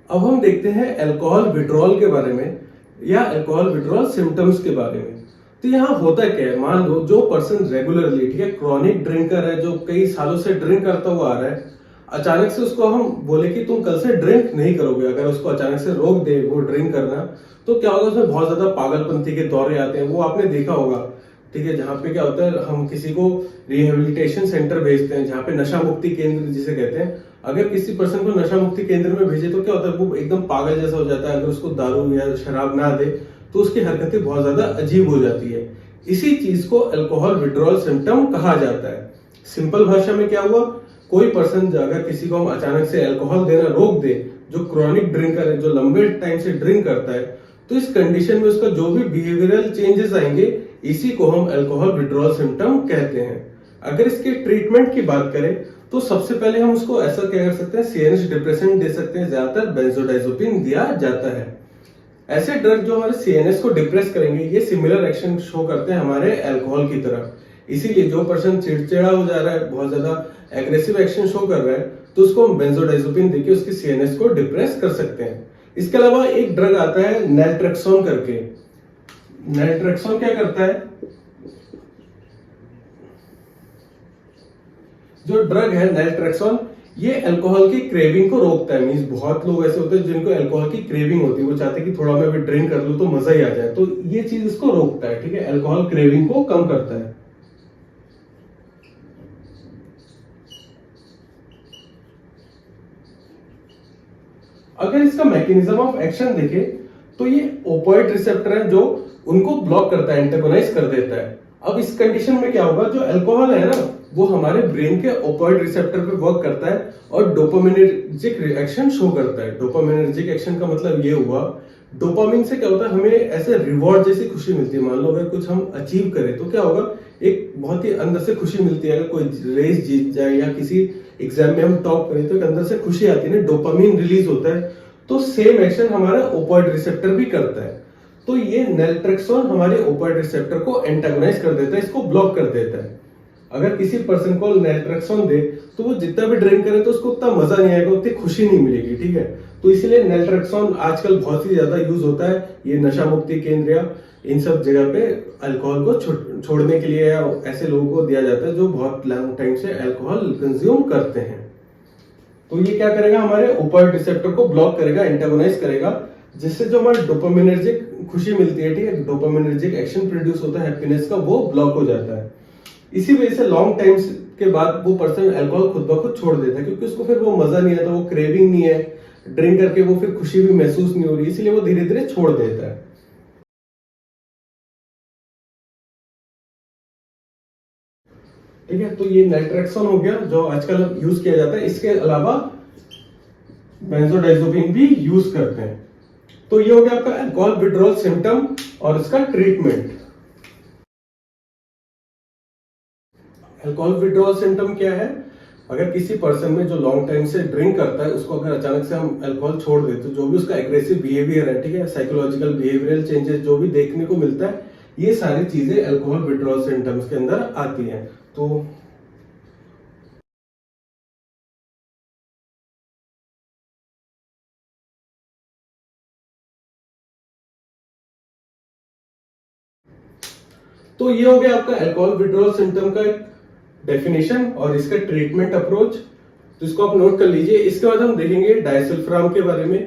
अब हम देखते हैं अल्कोहल विड्रॉल के बारे में या अल्कोहल विड्रॉल सिम्टम्स के बारे में। तो यहाँ होता क्या है, मान लो जो पर्सन रेगुलरली, ठीक है, क्रॉनिक ड्रिंकर है, जो कई सालों से ड्रिंक करता हुआ आ रहा है, अचानक से उसको हम बोले कि तुम कल से ड्रिंक नहीं करोगे, अगर उसको अचानक से रोक दे वो ड्रिंक करना, तो क्या होगा, उसमें बहुत ज्यादा पागलपंथी के दौरे आते हैं। वो आपने देखा होगा, ठीक है, जहाँ पे क्या होता है, हम किसी को रिहेबिलिटेशन सेंटर भेजते हैं, जहाँ पे नशा मुक्ति केंद्र जिसे कहते हैं। अगर किसी पर्सन को नशा मुक्ति केंद्र में भेजे तो क्या होता है, वो एकदम पागल जैसा हो जाता है। अगर उसको दारू या शराब ना दे तो उसकी हरकतें बहुत ज्यादा अजीब हो जाती है। इसी चीज को अल्कोहल विड्रॉल सिम्टम कहा जाता है। सिंपल भाषा में क्या हुआ, कोई पर्सन अगर किसी को हम अचानक से अल्कोहल देना रोक दे, जो क्रॉनिक ड्रिंकर है, जो लंबे टाइम से ड्रिंक करता है, तो इस कंडीशन में उसका जो भी बिहेवियरल चेंजेस आएंगे, इसी को हम अल्कोहल विड्रॉल सिम्टम कहते हैं। अगर इसके ट्रीटमेंट की बात करें तो सबसे पहले हम उसको ऐसा क्या कर सकते हैं, सीएनएस डिप्रेसेंट दे सकते हैं। ज्यादातर बेंजोडाइजोपिन दिया जाता है। ऐसे ड्रग जो हमारे सीएनएस को डिप्रेस करेंगे, ये सिमिलर एक्शन शो करते हैं हमारे अल्कोहल की तरह। इसीलिए जो पर्सन चिड़चिड़ा हो जा रहा है, बहुत ज्यादा एग्रेसिव एक्शन शो कर रहा है, तो उसको हम बेंजोडाइजोपिन देके उसकी सीएनएस को डिप्रेस कर सकते हैं। इसके अलावा एक ड्रग आता है नैल्ट्रेक्सोन करके। नैल्ट्रेक्सोन क्या करता है, जो ड्रग है नैल्ट्रेक्सोन, ये अल्कोहल की क्रेविंग को रोकता है। मींस बहुत लोग ऐसे होते हैं जिनको अल्कोहल की क्रेविंग होती है, वो चाहते हैं कि थोड़ा मैं भी ड्रिंक कर लूं तो मजा ही आ जाए, तो ये चीज इसको रोकता है, ठीक है, अल्कोहल क्रेविंग को कम करता है। अगर इसका मैकेनिज्म ऑफ एक्शन देखें तो ये ओपियोइड रिसेप्टर है जो उनको ब्लॉक करता है, एंटागोनाइज कर देता है। अब इस कंडीशन में क्या होगा, जो अल्कोहल है ना, वो हमारे ब्रेन के ओपियोइड रिसेप्टर पे वर्क करता है और डोपामिनर्जिक रिएक्शन शो करता है। डोपामिनर्जिक एक्शन का मतलब ये हुआ, डोपामिन से क्या होता है, हमें ऐसे रिवॉर्ड जैसी खुशी मिलती है। मान लो अगर कुछ हम अचीव करें तो क्या होगा, एक बहुत ही अंदर से खुशी मिलती है। अगर कोई रेस जीत जाए या किसी एग्जाम में हम टॉप करें तो एक अंदर से खुशी आती है ना, डोपामिन रिलीज होता है। तो सेम एक्शन हमारा ओपियोइड रिसेप्टर भी करता है। तो ये नैल्ट्रेक्सोन हमारे ओपियोइड रिसेप्टर को एंटागोनाइज कर देता है, इसको ब्लॉक कर देता है। अगर किसी पर्सन को नैल्ट्रेक्सोन दे तो वो जितना भी ड्रिंक करे तो उसको उतना मजा नहीं आएगा, उतनी खुशी नहीं मिलेगी, ठीक है। तो इसलिए नैल्ट्रेक्सोन आजकल बहुत ही ज्यादा यूज होता है। ये नशा मुक्ति केंद्र या इन सब जगह पे अल्कोहल को छोड़ने के लिए या ऐसे लोगों को दिया जाता है जो बहुत लॉन्ग टाइम से अल्कोहल कंज्यूम करते हैं। तो ये क्या करेगा, हमारे ओपियोइड रिसेप्टर को ब्लॉक करेगा, एंटागोनाइज करेगा, जिससे जो हमारे डोपामिनर्जिक खुशी मिलती है, ठीक है, डोपामिनर्जिक एक्शन प्रोड्यूस होता है हैप्पीनेस का, वो ब्लॉक हो जाता है। इसी वजह से लॉन्ग टाइम के बाद वो पर्सन अल्कोहल खुद ब खुद छोड़ देता है, क्योंकि उसको फिर वो मजा नहीं आता, वो क्रेविंग नहीं है, ड्रिंक करके वो फिर खुशी भी महसूस नहीं हो रही, इसलिए वो धीरे धीरे छोड़ देता है। ठीक है, तो ये नैल्ट्रेक्सोन हो गया जो आजकल यूज किया जाता है। इसके अलावा बेंजोडाइजोपिन भी यूज करते हैं। तो ये हो गया आपका अल्कोहल विड्रॉल सिम्टम और इसका ट्रीटमेंट। अल्कोहल विड्रॉल सिम्टम क्या है, अगर किसी पर्सन में जो लॉन्ग टाइम से ड्रिंक करता है, उसको अगर अचानक से हम अल्कोहल छोड़ देते तो जो भी उसका एग्रेसिव बिहेवियर है, ठीक है, साइकोलॉजिकल बिहेवियरल चेंजेस जो भी देखने को मिलता है, ये सारी चीजें अल्कोहल विड्रॉल सिम्टम्स के अंदर आती हैं। तो ये हो गया आपका अल्कोहल विड्रॉल सिम्टम का एक डेफिनेशन और इसका ट्रीटमेंट अप्रोच। तो इसको आप नोट कर लीजिए। इसके बाद हम देखेंगे डायसल्फाम के बारे में।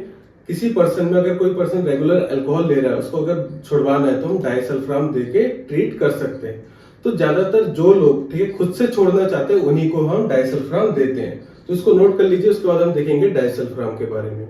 किसी पर्सन में अगर कोई पर्सन रेगुलर अल्कोहल ले रहा है, उसको अगर छुड़वाना है तो हम डायसल्फाम देके ट्रीट कर सकते हैं। तो ज्यादातर जो लोग, ठीक है, खुद से छोड़ना चाहते हैं, उन्हीं को हम डायसल्फाम देते हैं। तो इसको नोट कर लीजिए। उसके बाद हम देखेंगे डायसल्फाम के बारे में।